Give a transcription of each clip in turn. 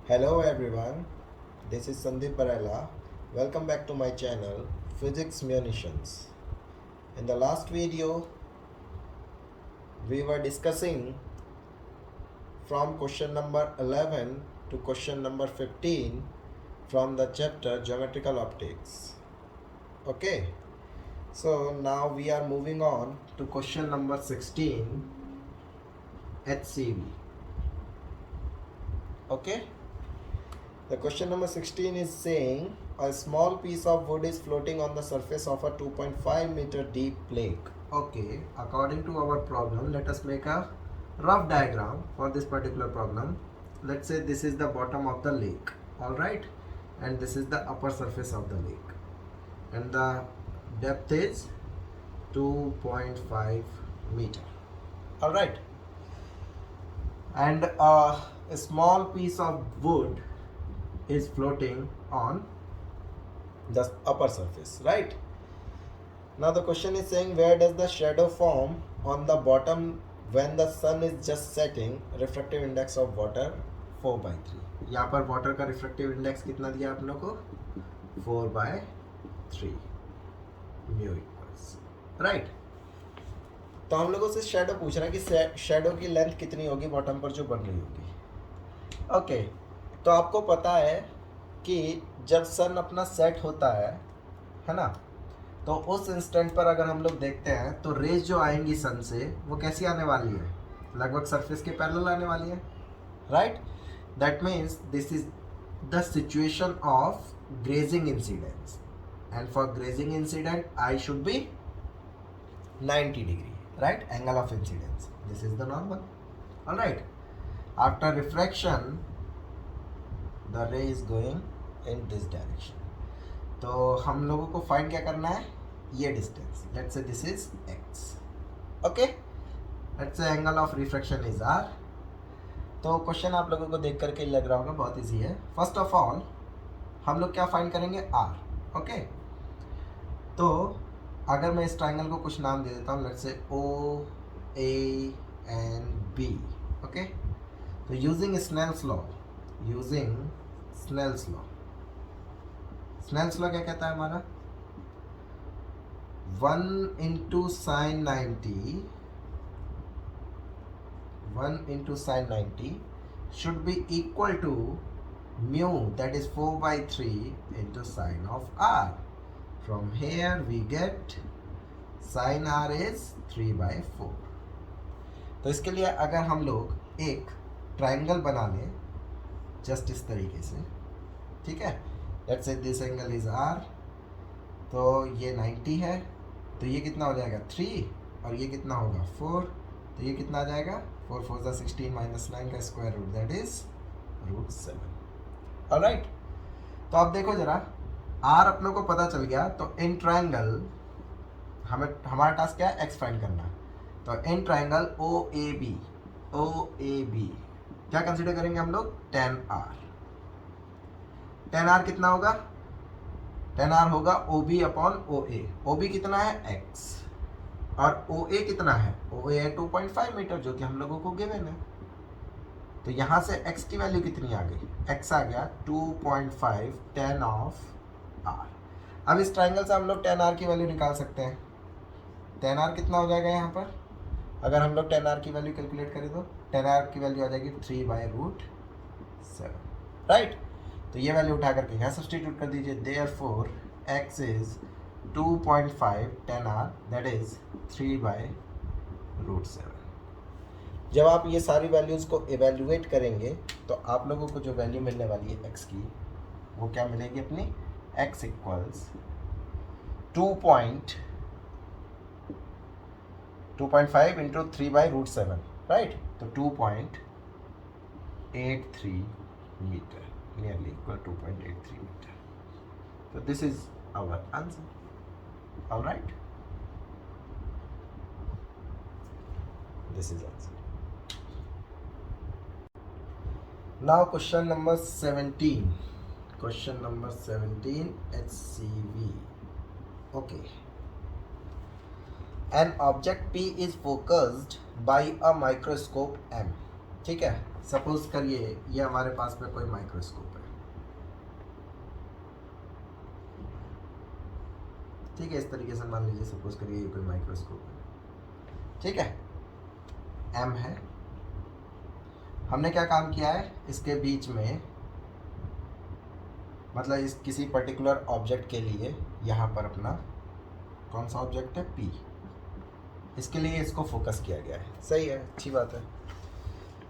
Hello everyone, this is Sandeep Barela. Welcome back to my channel Physics Munitions. In the last video, we were discussing from question number 11 to question number 15 from the chapter Geometrical Optics. Okay, so now we are moving on to question number 16 HCV. Okay. The question number 16 is saying a small piece of wood is floating on the surface of a 2.5 meter deep lake. Okay, according to our problem, let us make a rough diagram for this particular problem. Let's say this is the bottom of the lake, alright, and this is the upper surface of the lake, and the depth is 2.5 meter, alright, and a small piece of wood is floating on the upper surface, right? Now the question is saying where does the shadow form on the bottom when the sun is just setting? Refractive index of water 4/3. यहाँ पर water का refractive index कितना दिया आप लोग को? 4/3 mu equals, right? तो हम लोगों से शेडो पूछ रहा है कि शेडो की लेंथ कितनी होगी बॉटम पर जो बन रही होगी. ओके, तो आपको पता है कि जब सन अपना सेट होता है ना, तो उस इंस्टेंट पर अगर हम लोग देखते हैं तो रेज जो आएंगी सन से वो कैसी आने वाली है? लगभग सरफेस के पैरेलल आने वाली है, right? That means this is the situation of grazing incidence, and for grazing incident I should be 90 degree, right? Angle of incidence, this is the normal, all right. After refraction the ray is going in this direction. तो हम लोगों को find क्या करना है? ये distance, let's say this is x, okay. Let's say angle of refraction is r. तो question आप लोगों को देख करके लग रहा होगा बहुत इजी है. फर्स्ट ऑफ ऑल हम लोग क्या फाइंड करेंगे? r, okay. तो अगर मैं इस ट्राइंगल को कुछ नाम दे देता हूँ, let's say O A and B, okay. तो using Snell's law, Snell's law क्या कहता है हमारा? 1 into sin 90 should be equal to mu, that is 4/3 into sine of r. From here we get sin r is 3/4. तो इसके लिए अगर हम लोग एक ट्राइंगल बना लें जस्ट इस तरीके से, ठीक है. Let's say this angle is r, तो ये 90 है, तो ये कितना हो जाएगा? 3, और ये कितना होगा? 4, तो ये कितना आ जाएगा? 4 4 16 -9 का square root, that is √7, alright. तो आप देखो जरा, r अपनों को पता चल गया, तो इन ट्राइंगल हमारा टास्क क्या है? x फाइंड करना. तो इन ट्राइंगल OAB क्या कंसीडर करेंगे हम लोग? tan r कितना होगा? tan r होगा OB अपॉन OA. OB कितना है? x, और OA कितना है? OA है 2.5 मीटर, जो कि हम लोगों को गिवन है. तो यहाँ से x की वैल्यू कितनी आ गई? x आ गया 2.5 tan ऑफ r. अब इस ट्राइंगल से हम लोग tan r की वैल्यू निकाल सकते हैं. tan r कितना हो जाएगा यहाँ पर? अगर हम लोग tan r की वैल्यू कैलकुलेट करें तो tan r की वैल्यू आ जाएगी 3/√7, राइट. तो ये वैल्यू उठा करके यहाँ सब्सटीट्यूट कर दीजिए. Therefore x is 2.5 tan r, that is 3/√7. जब आप ये सारी वैल्यूज़ को एवेल्युएट करेंगे तो आप लोगों को जो वैल्यू मिलने वाली है x की, वो क्या मिलेगी अपनी? x equals 2.5 into 3/√7, right. तो 2.83 मीटर, नियरली इक्वल 2.83 मीटर. तो this is our answer, alright. This is answer. Now question number 17. Question number 17 HCV. Okay. An object P is focused by a microscope M. ठीक है, suppose करिए ये हमारे पास में कोई microscope है, ठीक है, इस तरीके से मान लीजिए सपोज करिए ये कोई माइक्रोस्कोप है, ठीक है, एम है। हमने क्या काम किया है, इसके बीच में मतलब इस किसी पर्टिकुलर ऑब्जेक्ट के लिए यहाँ पर अपना कौन सा ऑब्जेक्ट है, पी, इसके लिए इसको फोकस किया गया है। सही है, अच्छी बात है।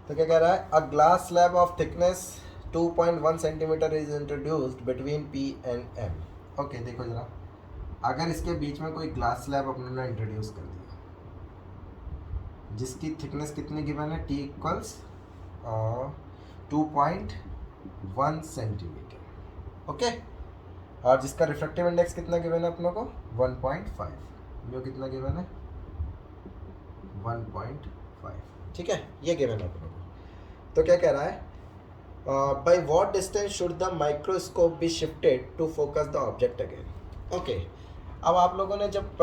तो क्या कह रहा है, a glass slab of thickness 2.1 centimetre is introduced between P and M. Okay, देखो जरा, अगर इसके बीच में कोई ग्लास स्लैब अपने ने इंट्रोड्यूस कर दिया जिसकी थिकनेस कितनी गिवन है, टी इक्वल्स 2.1 सेंटीमीटर, ओके, और जिसका रिफ्रैक्टिव इंडेक्स कितना गिवन है अपनों को 1.5, म्यू कितना गिवन है 1.5, ठीक है, ये गिवन है अपनों को। तो क्या कह रहा है, by what distance should the microscope be shifted to focus the object again. Okay, अब आप लोगों ने जब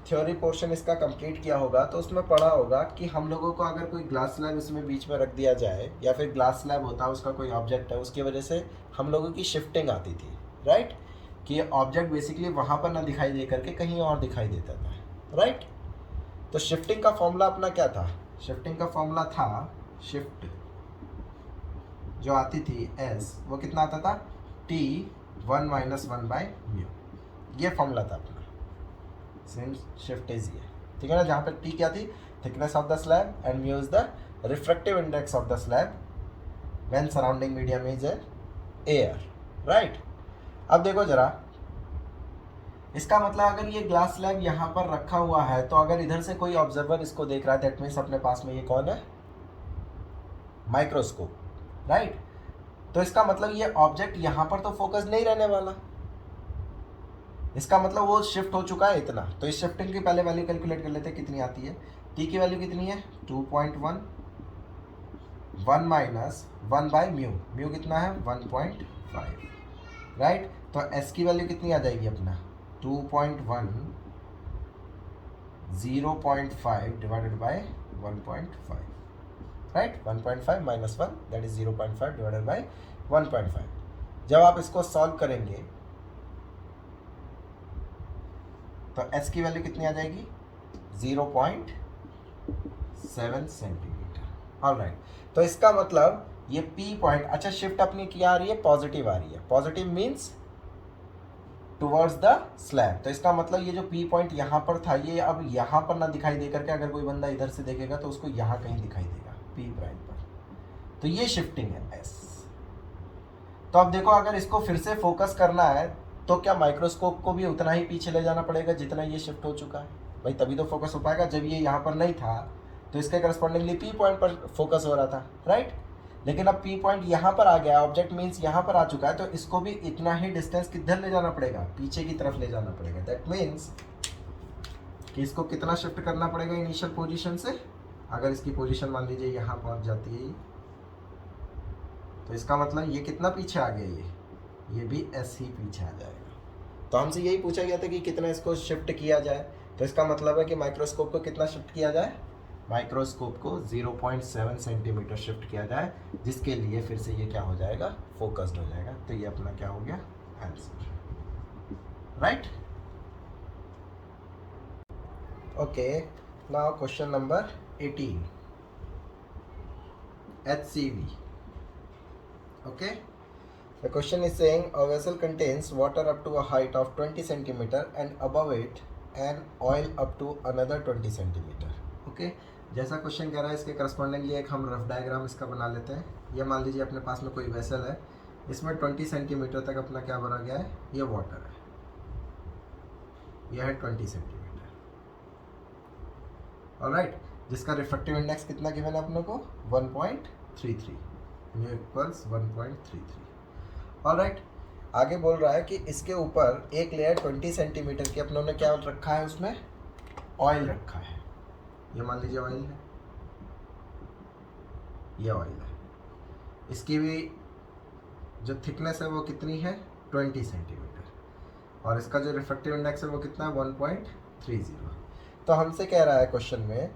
थ्योरी पोर्शन इसका कंप्लीट किया होगा तो उसमें पढ़ा होगा कि हम लोगों को अगर कोई ग्लास स्लैब इसमें बीच में रख दिया जाए या फिर ग्लास स्लैब होता है उसका कोई ऑब्जेक्ट है, उसकी वजह से हम लोगों की शिफ्टिंग आती थी, राइट, कि ये ऑब्जेक्ट बेसिकली वहाँ पर ना दिखाई दे करके कहीं और दिखाई देता था, राइट। तो शिफ्टिंग का फॉर्मूला अपना क्या था, शिफ्टिंग का फॉर्मूला था, शिफ्ट जो आती थी एस, वो कितना आता था, टी 1-1/μ, ये फॉर्मूला था अपना, सेम शिफ्ट इज ये, ठीक है ना, जहाँ पर टी क्या थी, thickness of the slab, and mu is the refractive index of the slab when surrounding medium is air, right. अब देखो जरा, इसका मतलब अगर ये ग्लास स्लैब यहाँ पर रखा हुआ है तो अगर इधर से कोई ऑब्जर्वर इसको देख रहा है, दैट मीन्स अपने पास में ये कौन है, माइक्रोस्कोप, राइट। तो इसका मतलब ये ऑब्जेक्ट यहाँ पर तो फोकस नहीं रहने वाला, इसका मतलब वो शिफ्ट हो चुका है इतना। तो इस शिफ्टिंग की पहले वैल्यू कैलकुलेट कर लेते हैं, कितनी आती है, टी की वैल्यू कितनी है 2.1, 1-1/μ, म्यू कितना है 1.5, राइट। तो एस की वैल्यू कितनी आ जाएगी अपना 2.1 0.5 divided by 1.5, right, 1.5 minus 1 that is 0.5 divided by 1.5। जब आप इसको सॉल्व करेंगे तो s की वैल्यू कितनी आ जाएगी 0.7 सेंटीमीटर, ऑलराइट। तो इसका मतलब ये P पॉइंट, अच्छा शिफ्ट अपनी क्या आ रही है, पॉजिटिव आ रही है, positive means towards the slab. तो इसका मतलब ये जो P पॉइंट यहाँ पर था ये अब यहाँ पर ना दिखाई दे करके अगर कोई बंदा इधर से देखेगा तो उसको यहाँ कहीं दिखाई देगा P प्राइम पर, तो ये शिफ्टिंग है S। तो अब देखो, अगर इसको फिर से फोकस करना है तो क्या माइक्रोस्कोप को भी उतना ही पीछे ले जाना पड़ेगा जितना ये शिफ्ट हो चुका है, भाई तभी तो फोकस हो पाएगा। जब ये यहाँ पर नहीं था तो इसके करस्पॉन्डिंगली P पॉइंट पर फोकस हो रहा था, राइट, लेकिन अब P पॉइंट यहाँ पर आ गया, ऑब्जेक्ट मीन्स यहाँ पर आ चुका है, तो इसको भी इतना ही डिस्टेंस किधर ले जाना पड़ेगा, पीछे की तरफ ले जाना पड़ेगा। दैट मीन्स कि इसको कितना शिफ्ट करना पड़ेगा इनिशियल पोजीशन से, अगर इसकी पोजीशन मान लीजिए यहाँ पहुँच जाती है तो इसका मतलब ये कितना पीछे आ गया, ये भी S ही पीछे आ जाएगा। तो हमसे यही पूछा गया था कि कितना इसको शिफ्ट किया जाए, तो इसका मतलब है कि माइक्रोस्कोप को कितना शिफ्ट किया जाए, माइक्रोस्कोप को 0.7 सेंटीमीटर शिफ्ट किया जाए, जिसके लिए फिर से ये क्या हो जाएगा, फोकस्ड हो जाएगा। तो ये अपना क्या हो गया, answer, right. Okay, now question number 18, HCV. Okay, the question is saying a vessel contains water up to a height of 20 centimeter and above it and oil up to another 20 centimeter. Okay, जैसा question कह रहा है इसके correspondingly एक हम rough diagram इसका बना लेते हैं। ये मान लीजिए अपने पास में कोई वेसल है, इसमें 20 सेंटीमीटर तक अपना क्या भरा गया है, ये वाटर है, यह है 20 सेंटीमीटर, ऑलराइट, जिसका रिफ्रैक्टिव इंडेक्स कितना गिवन है अपने को 1.33, म्यू इक्वल्स 1.33, ऑलराइट। आगे बोल रहा है कि इसके ऊपर एक लेयर 20 सेंटीमीटर की अपनों ने क्या रखा है, उसमें ऑयल रखा है, ये मान लीजिए ऑयल है, ये ऑयल है, इसकी भी जो थिकनेस है वो कितनी है 20 सेंटीमीटर, और इसका जो रिफ्रैक्टिव इंडेक्स है वो कितना है 1.30। तो हमसे कह रहा है क्वेश्चन में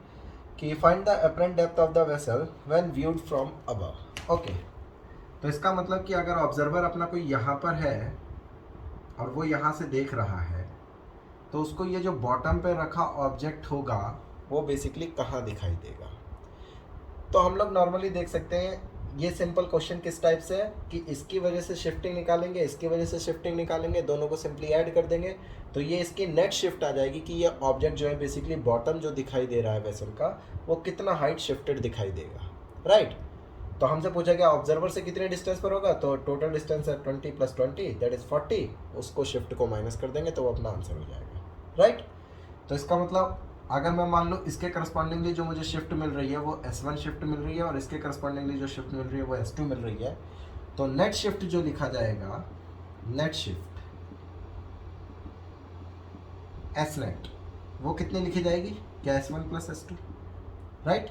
कि find the apparent depth of the vessel when viewed from above. Okay, तो इसका मतलब कि अगर ऑब्जर्वर अपना कोई यहाँ पर है और वो यहाँ से देख रहा है तो उसको ये जो बॉटम पे रखा ऑब्जेक्ट होगा वो बेसिकली कहाँ दिखाई देगा। तो हम लोग नॉर्मली देख सकते हैं ये सिंपल क्वेश्चन किस टाइप से है कि इसकी वजह से शिफ्टिंग निकालेंगे, इसकी वजह से शिफ्टिंग निकालेंगे, दोनों को सिंपली ऐड कर देंगे तो ये इसकी नेट शिफ्ट आ जाएगी कि ये ऑब्जेक्ट जो है बेसिकली बॉटम जो दिखाई दे रहा है वेसल का वो कितना हाइट शिफ्टेड दिखाई देगा, राइट। तो हमसे पूछा गया ऑब्जर्वर से कितने डिस्टेंस पर होगा, तो टोटल डिस्टेंस है 20 + 20 दैट इज 40, उसको शिफ्ट को माइनस कर देंगे तो वो अपना आंसर हो जाएगा, राइट। तो इसका मतलब अगर मैं मान लूँ इसके करस्पॉन्डिंगली जो मुझे शिफ्ट मिल रही है वो S1 शिफ्ट मिल रही है और इसके करस्पॉन्डिंगली जो शिफ्ट मिल रही है वो S2 मिल रही है, तो नेट शिफ्ट जो लिखा जाएगा, नेट शिफ्ट S नेट वो कितनी लिखी जाएगी, क्या S1 + S2, राइट।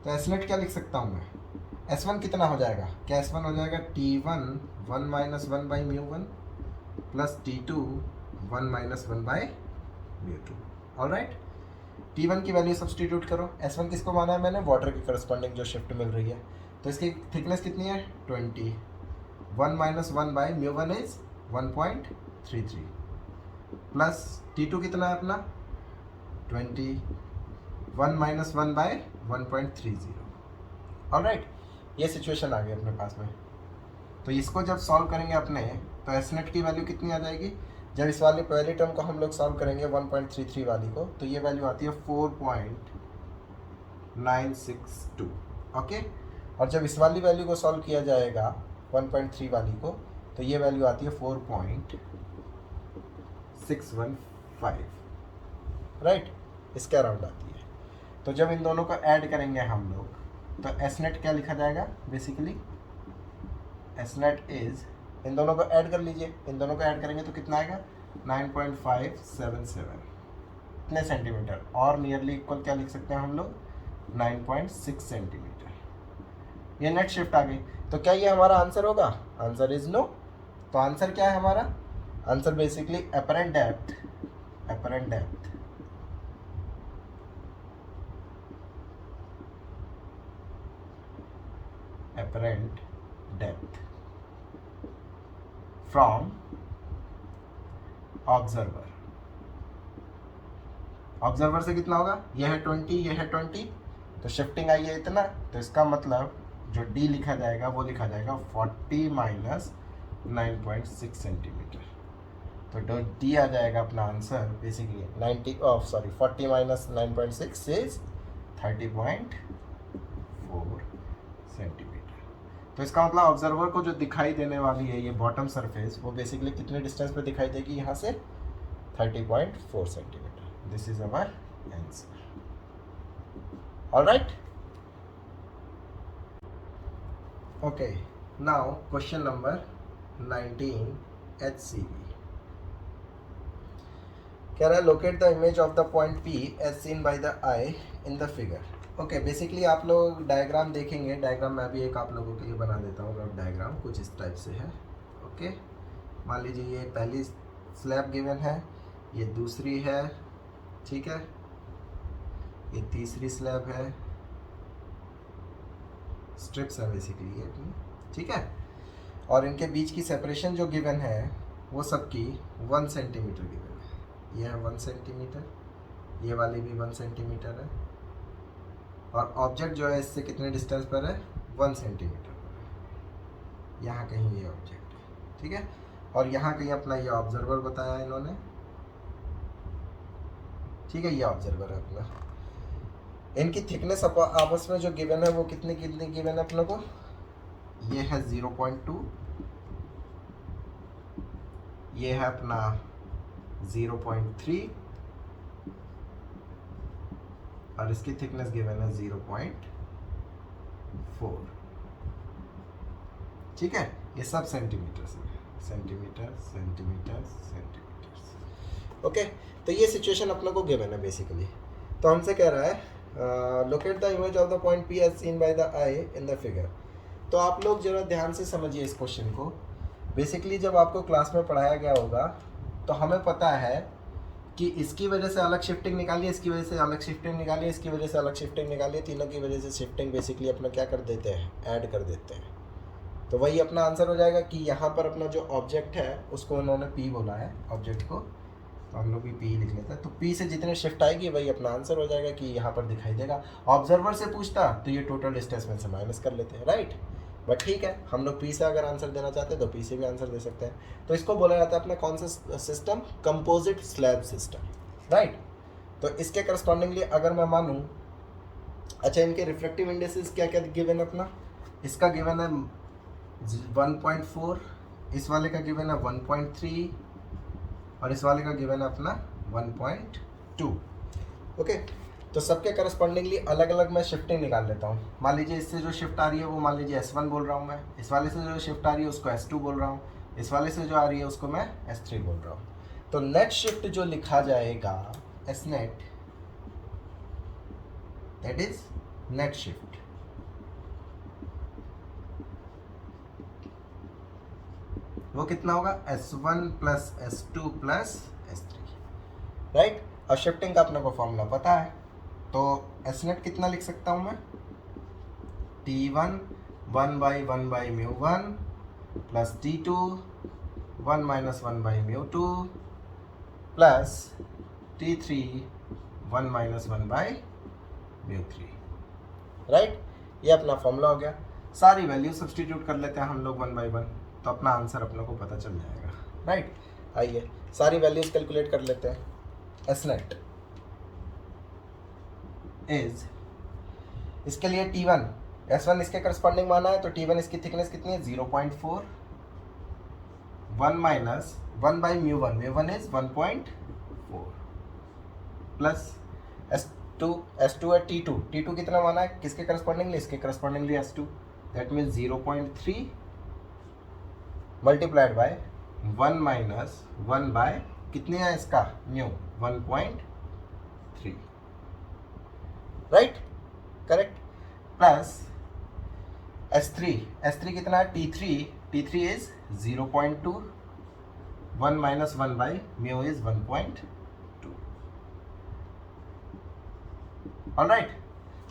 तो S नेट क्या लिख सकता हूँ मैं, S1 कितना हो जाएगा, क्या S1 हो जाएगा T1 1 - 1/μ1 plus T2 1 - 1/μ2, alright. T1 की वैल्यू सब्सटीट्यूट करो, S1 किसको माना है मैंने, वाटर की करस्पॉन्डिंग जो शिफ्ट मिल रही है, तो इसकी थिकनेस कितनी है 20, 1 - 1/μ1 इज 1.33 प्लस T2 कितना है अपना 20, 1 - 1/1.30, ऑलराइट। ये सिचुएशन आ गई अपने पास में। तो इसको जब सॉल्व करेंगे अपने तो एस नेट की वैल्यू कितनी आ जाएगी, जब इस वाली पहली टर्म को हम लोग सॉल्व करेंगे 1.33 वाली को तो ये वैल्यू आती है 4.962, ओके। और जब इस वाली वैल्यू को सॉल्व किया जाएगा 1.3 वाली को तो ये वैल्यू आती है 4.615, राइट, इसके अराउंड आती है। तो जब इन दोनों को ऐड करेंगे हम लोग तो एस नेट क्या लिखा जाएगा, बेसिकली एस नेट इज, इन दोनों को ऐड कर लीजिए, इन दोनों को ऐड करेंगे तो कितना आएगा 9.577, कितने सेंटीमीटर, और नियरली इक्वल क्या लिख सकते हैं हम लोग 9.6 सेंटीमीटर। ये नेट शिफ्ट आ गई, तो क्या ये हमारा आंसर होगा, आंसर इज नो। तो आंसर क्या है हमारा, answer basically apparent depth, apparent depth apparent depth from observer. Observer से कितना होगा, ये है 20, ये है 20, तो शिफ्टिंग आई है इतना, तो इसका मतलब जो डी लिखा जाएगा वो लिखा जाएगा 40 - 9.6 सेंटीमीटर। तो डी आ जाएगा अपना आंसर बेसिकली 40 - 9.6 इज 30.4 सेंटीमीटर। तो इसका मतलब ऑब्जर्वर को जो दिखाई देने वाली है ये बॉटम सरफेस वो बेसिकली कितने डिस्टेंस पे दिखाई देगी, यहाँ से 30.4 centimetre. This is our answer, alright. Okay, now question number 19 HCV कह रहा है locate the image of the point P as seen by the eye in the figure. Okay, basically आप लोग डायग्राम देखेंगे, डायग्राम मैं भी एक आप लोगों के लिए बना देता हूँ, रफ डायग्राम कुछ इस टाइप से है। ओके, मान लीजिए ये पहली स्लैब गिवन है, ये दूसरी है, ठीक है, ये तीसरी स्लैब है, स्ट्रिप्स है बेसिकली ये, ठीक है, और इनके बीच की सेपरेशन जो गिवन है वो सबकी 1 सेंटीमीटर गिवन है। ये है 1 सेंटीमीटर, ये वाली भी 1 सेंटीमीटर है, और ऑब्जेक्ट जो है इससे कितने डिस्टेंस पर है 1 सेंटीमीटर पर है, यहाँ कहीं ये ऑब्जेक्ट है, ठीक है, और यहाँ कहीं अपना ये ऑब्जर्वर बताया है इन्होंने, ठीक है, ये ऑब्जर्वर है अपना। इनकी थिकनेस आपस में जो गिवन है वो कितनी कितनी गिवन है अपने को, ये है 0.2, ये है अपना 0.3 और इसकी थिकनेस गिवन है 0.4, ठीक है, ये सब सेंटीमीटर से, सेंटीमीटर सेंटीमीटर सेंटीमीटर। ओके, तो ये सिचुएशन अपने को गिवन है बेसिकली। तो हमसे कह रहा है locate the image of the point P as seen by the eye in the figure. तो आप लोग जरा ध्यान से समझिए इस क्वेश्चन को। बेसिकली जब आपको क्लास में पढ़ाया गया होगा तो हमें पता है कि इसकी वजह से अलग शिफ्टिंग निकालिए, इसकी वजह से अलग शिफ्टिंग निकालिए, इसकी वजह से अलग शिफ्टिंग निकालिए, तीनों की वजह से शिफ्टिंग बेसिकली अपना क्या कर देते हैं, ऐड कर देते हैं। तो वही अपना आंसर हो जाएगा कि यहाँ पर अपना जो ऑब्जेक्ट है उसको उन्होंने पी बोला है ऑब्जेक्ट को, तो हम लोग भी पी लिख लेते हैं। तो पी से जितने शिफ्ट आएगी वही अपना आंसर हो जाएगा कि यहाँ पर दिखाई देगा। ऑब्जर्वर से पूछता तो ये टोटल डिस्टेंस में से माइनस कर लेते हैं, राइट। बट ठीक है, हम लोग पी से अगर आंसर देना चाहते हैं तो पी से भी आंसर दे सकते हैं। तो इसको बोला जाता है अपना कौन सा system, composite slab system, right. तो इसके करस्पॉन्डिंगली अगर मैं मानूँ, अच्छा इनके रिफ्लेक्टिव इंडेक्सेस क्या क्या गिवन है अपना, इसका गिवन है 1.4, इस वाले का गिवन है 1.3 और इस वाले का गिवन है अपना 1.2। ओके, तो सबके करस्पॉन्डिंगली अलग अलग मैं शिफ्टिंग निकाल लेता हूँ। मान लीजिए इससे जो शिफ्ट आ रही है वो मान लीजिए S1 बोल रहा हूँ मैं, इस वाले से जो शिफ्ट आ रही है उसको S2 बोल रहा हूँ, इस वाले से जो आ रही है उसको मैं S3 बोल रहा हूँ। तो नेट शिफ्ट जो लिखा जाएगा S net, that is net shift, वो कितना होगा, S1 plus S2 plus S3, right. अब शिफ्टिंग का अपने को फॉर्मूला पता है, तो S नेट कितना लिख सकता हूँ मैं, T1 1/1/μ1 plus T2 1 - 1/μ2 plus T3 1 - 1/μ3, right. ये अपना फॉर्मूला हो गया। सारी वैल्यू सब्सटीट्यूट कर लेते हैं हम लोग 1 by 1, तो अपना आंसर अपने को पता चल जाएगा, राइट। आइए सारी वैल्यूज कैलकुलेट कर लेते हैं। एस नेट इज, इसके लिए T1 S1 इसके करस्पॉन्डिंग माना है, तो T1 इसकी थिकनेस कितनी है 0.4, 1 माइनस 1/μ1, μ1 इज 1.4 प्लस S2 है T2 कितना माना है, किसके करस्पॉन्डिंगली, इसके correspondingly S2, that mean 0.3 multiplied by 1 minus 1 by कितने है इसका mu 1.3, right, correct. Plus S3 कितना है T3 is 0.2, 1 minus 1 by mu is 1.2, alright.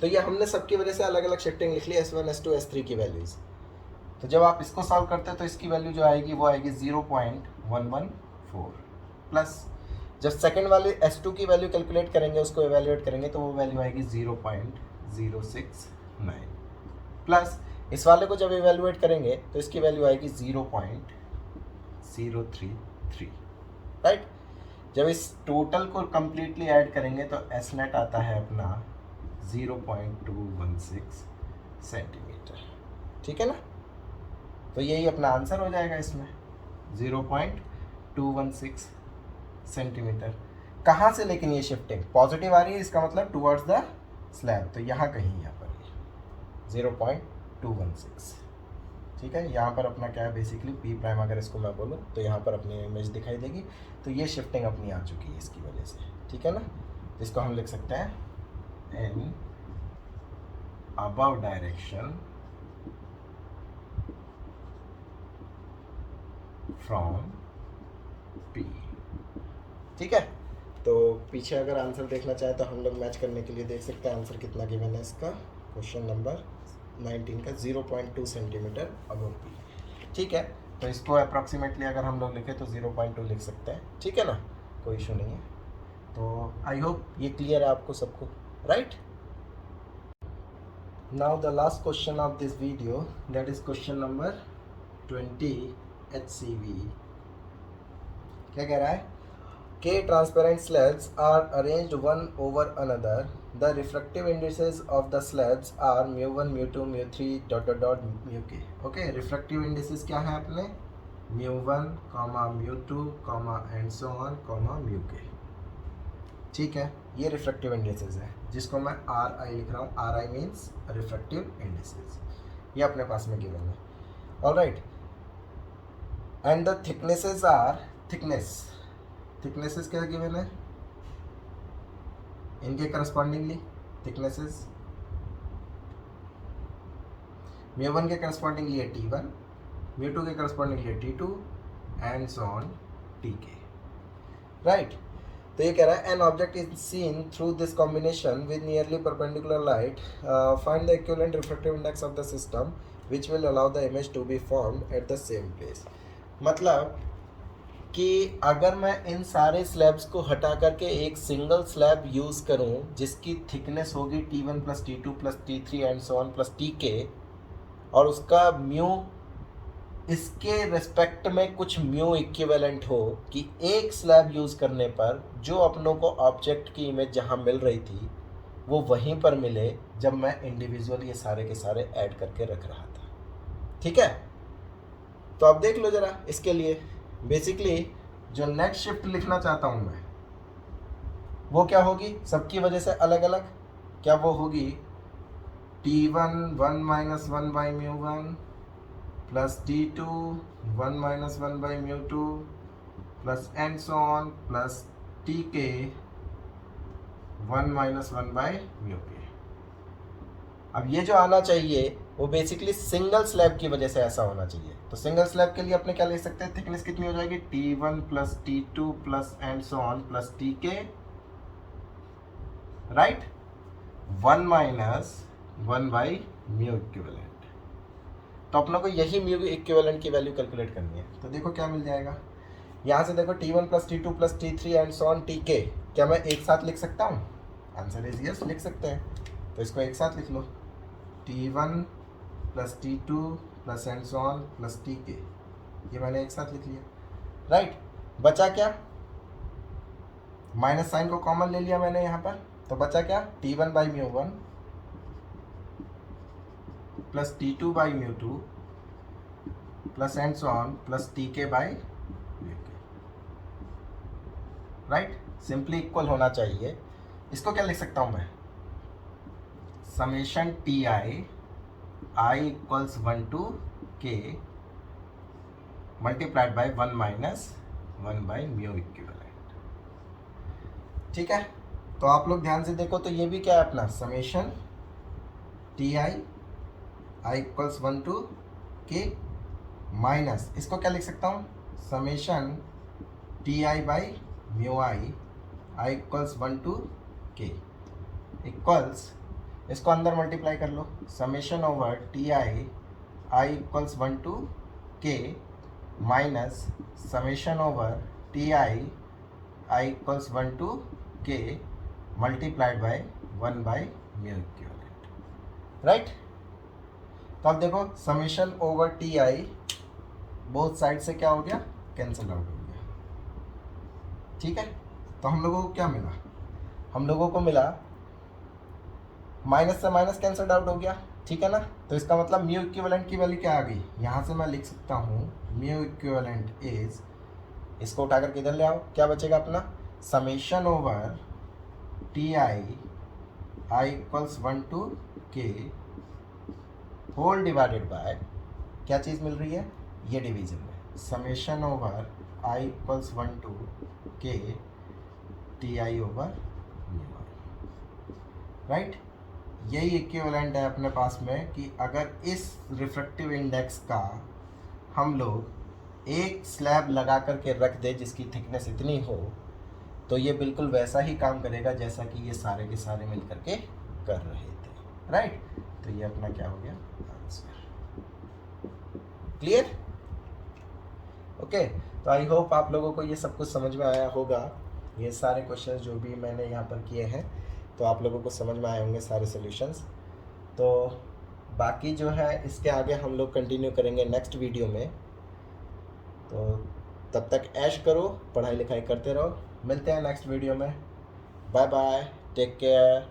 तो ये हमने सबकी वजह से अलग अलग शिफ्टिंग लिख ली S1 S2 S3 की वैल्यूज। तो जब आप इसको सॉल्व करते हैं तो इसकी वैल्यू जो आएगी वो आएगी 0.114 प्लस जब सेकंड वाले S2 की वैल्यू कैलकुलेट करेंगे, उसको एवेल्युएट करेंगे तो वो वैल्यू आएगी 0.069 प्लस इस वाले को जब एवेल्युएट करेंगे तो इसकी वैल्यू आएगी 0.033, राइट। जब इस टोटल को कंप्लीटली ऐड करेंगे तो एस नेट आता है अपना 0.216 सेंटीमीटर, ठीक है ना। तो यही अपना आंसर हो जाएगा इसमें 0.216 सेंटीमीटर। कहाँ से लेकिन ये शिफ्टिंग पॉजिटिव आ रही है, इसका मतलब टुवर्ड्स द स्लैब, तो यहाँ कहीं यहाँ पर 0.216, ठीक है। यहाँ पर अपना क्या है बेसिकली पी प्राइम, अगर इसको मैं बोलूँ तो यहाँ पर अपनी इमेज दिखाई देगी। तो ये शिफ्टिंग अपनी आ चुकी है इसकी वजह से, ठीक है ना। जिसको हम लिख सकते हैं in above direction from P, ठीक है। तो पीछे अगर आंसर देखना चाहे तो हम लोग मैच करने के लिए देख सकते हैं आंसर कितना गिवन है इसका, क्वेश्चन नंबर 19 का 0.2 सेंटीमीटर अबव पी, ठीक है। तो इसको अप्रॉक्सीमेटली अगर हम लोग लिखें तो 0.2 लिख सकते हैं, ठीक है ना, कोई इशू नहीं है। तो आई होप ये क्लियर है आपको सबको, right. Now the last question of this video, that is question number 20 HCV। क्या कह रहा है, K transparent slabs are arranged one over another. The refractive indices of the slabs are μ1, μ2, μ3 ... μk. Okay, refractive indices क्या है अपने μ1, μ2, and so on, μk, ठीक है। ये रिफ्रैक्टिव इंडिसेस है जिसको मैं RI लिख रहा हूँ, RI मीन्स रिफ्रैक्टिव इंडिसेस, ये अपने पास में गिवन है, alright. And the thicknesses are, thicknesses क्या गिवन है, इनके करस्पॉन्डिंगली थिकनेसेस μ1 के करस्पॉन्डिंगली है T1, μ2 के करस्पॉन्डिंगली है T2 and so on Tk, right. तो ये कह रहा है an object is seen through this combination with nearly perpendicular light, find the equivalent refractive index of the system which will allow the image to be formed at the same place. मतलब कि अगर मैं इन सारे slabs को हटा करके एक single slab use करूं जिसकी थिकनेस होगी T1 plus T2 plus T3 and so on plus Tk, और उसका म्यू इसके रिस्पेक्ट में कुछ म्यू इक्विवेलेंट हो, कि एक स्लैब यूज़ करने पर जो अपनों को ऑब्जेक्ट की इमेज जहाँ मिल रही थी वो वहीं पर मिले जब मैं इंडिविजुअल ये सारे के सारे ऐड करके रख रहा था। ठीक है, तो अब देख लो ज़रा इसके लिए बेसिकली जो नेट शिफ्ट लिखना चाहता हूँ मैं वो क्या होगी, सबकी वजह से अलग अलग, क्या वो होगी T1 1 minus 1 by mu 1 plus T2 1 minus 1 by mu 2 plus and so on plus Tk 1 minus 1 by mu के। अब ये जो आना चाहिए वो बेसिकली सिंगल स्लैब की वजह से ऐसा होना चाहिए। तो सिंगल स्लैब के लिए अपने क्या लिख सकते हैं, थिकनेस कितनी हो जाएगी T1 plus T2 plus and so on plus Tk, right, 1 minus 1 by mu equivalent. तो अपनों को यही म्यू इक्विवेलेंट की वैल्यू कैलकुलेट करनी है। तो देखो क्या मिल जाएगा, यहाँ से देखो T1 plus T2 plus T3 and so on Tk, क्या मैं एक साथ लिख सकता हूँ? आंसर इज यस, लिख सकते हैं। तो इसको एक साथ लिख लो, T1 plus T2 plus and so on plus Tk, ये मैंने एक साथ लिख लिया, राइट। बचा क्या, माइनस साइन को कॉमन ले लिया मैंने यहाँ पर, तो बचा क्या T1 by mu 1 plus T2 by mu 2 plus and so on plus Tk by mu k, right. Simply equal होना चाहिए। इसको क्या लिख सकता हूँ मैं, summation Ti I equals 1 to K multiplied by 1 minus 1 by mu equivalent. ठीक है, तो आप लोग ध्यान से देखो, तो ये भी क्या है अपना summation Ti I equals 1 to K minus, इसको क्या लिख सकता हूँ, summation Ti by mu I equals 1 to K equals, इसको अंदर मल्टीप्लाई कर लो, summation over Ti I equals 1 to K minus summation over Ti I equals 1 to K multiplied by 1 by mu equivalent, right. तो अब देखो summation over Ti both side से क्या हो गया, कैंसिल आउट हो गया। ठीक है, तो हम लोगों को क्या मिला, हम लोगों को मिला माइनस से माइनस कैंसिल आउट हो गया, ठीक है ना। तो इसका मतलब म्यू इक्विवेलेंट की वैल्यू क्या आ गई, यहाँ से मैं लिख सकता हूँ म्यू इक्विवेलेंट इज, इसको उठाकर किधर ले आओ, क्या बचेगा अपना summation over Ti I equals 1 to K whole divided by, क्या चीज़ मिल रही है, ये डिवीजन में, summation over I equals 1 to K Ti over mu I, right. यही इक्विवेलेंट है अपने पास में कि अगर इस रिफ्रैक्टिव इंडेक्स का हम लोग एक स्लैब लगा करके रख दे जिसकी थिकनेस इतनी हो, तो ये बिल्कुल वैसा ही काम करेगा जैसा कि ये सारे के सारे मिल करके कर रहे थे, राइट। तो ये अपना क्या हो गया आंसर, क्लियर, ओके। तो आई होप आप लोगों को ये सब कुछ समझ में आया होगा। ये सारे क्वेश्चंस जो भी मैंने यहाँ पर किए हैं तो आप लोगों को समझ में आए होंगे सारे सॉल्यूशंस। तो बाकी जो है इसके आगे हम लोग कंटिन्यू करेंगे नेक्स्ट वीडियो में। तो तब तक ऐश करो, पढ़ाई लिखाई करते रहो, मिलते हैं नेक्स्ट वीडियो में। Bye bye, take care.